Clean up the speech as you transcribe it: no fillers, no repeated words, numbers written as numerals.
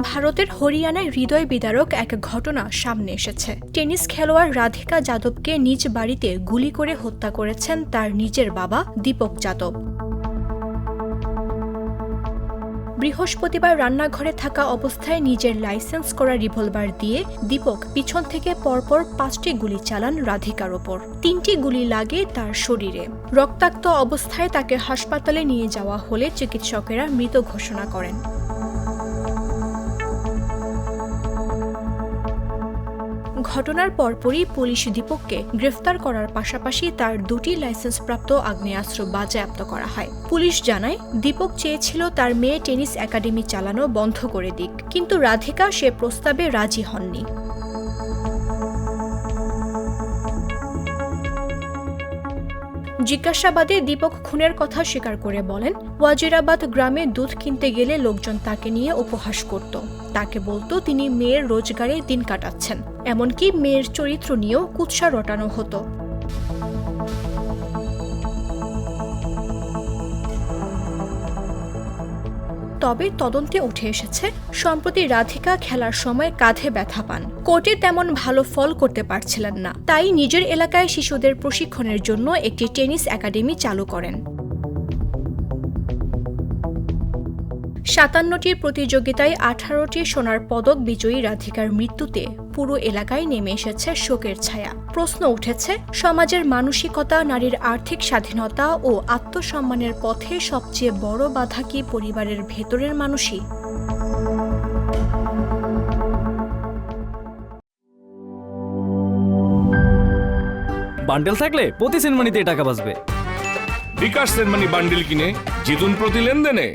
ভারতের হরিয়ানায় হৃদয় বিদারক এক ঘটনা সামনে এসেছে। টেনিস খেলোয়াড় রাধিকা যাদবকে নিজ বাড়িতে গুলি করে হত্যা করেছেন তার নিজের বাবা দীপক যাদব। বৃহস্পতিবার রান্নাঘরে থাকা অবস্থায় নিজের লাইসেন্স করা রিভলভার দিয়ে দীপক পিছন থেকে পরপর 5টি গুলি চালান রাধিকার ওপর। 3টি গুলি লাগে তার শরীরে। রক্তাক্ত অবস্থায় তাকে হাসপাতালে নিয়ে যাওয়া হলে চিকিৎসকেরা মৃত ঘোষণা করেন। ঘটনার পরপরই পুলিশ দীপককে গ্রেফতার করার পাশাপাশি তার 2টি লাইসেন্সপ্রাপ্ত আগ্নেয়াস্ত্র বাজেয়াপ্ত করা হয়। পুলিশ জানায়, দীপক চেয়েছিল তার মেয়ে টেনিস একাডেমি চালানো বন্ধ করে দিক, কিন্তু রাধিকা সে প্রস্তাবে রাজি হননি। জিজ্ঞাসাবাদে দীপক খুনের কথা স্বীকার করে বলেন, ওয়াজিরাবাদ গ্রামে দুধ কিনতে গেলে লোকজন তাকে নিয়ে উপহাস করত। তাকে বলতো তিনি মেয়ের রোজগারে দিন কাটাচ্ছেন, এমনকি মেয়ের চরিত্র নিয়েও কুৎসা রটানো হতো। তবে তদন্তে উঠে এসেছে, সম্প্রতি রাধিকা খেলার সময় কাঁধে ব্যথা পান। কোর্টে তেমন ভালো ফল করতে পারছিলেন না, তাই নিজের এলাকায় শিশুদের প্রশিক্ষণের জন্য একটি টেনিস একাডেমি চালু করেন। 57টি প্রতিযোগিতায় 18টি সোনার পদক বিজয়ী রাধিকার মৃত্যুতে পুরো এলাকায় নেমে এসেছে শোকের ছায়া। প্রশ্ন উঠেছে, সমাজের মানসিকতা, নারীর আর্থিক স্বাধীনতা ও আত্মসম্মানের পথে সবচেয়ে বড় বাধা কি পরিবারের ভেতরের মানুষই? বান্ডেল থাকলে প্রতি সেনমানিতে টাকা বাঁচবে। বিকাশ সেনমানি বান্ডিল কিনে জিতুন প্রতি লেনদেনে।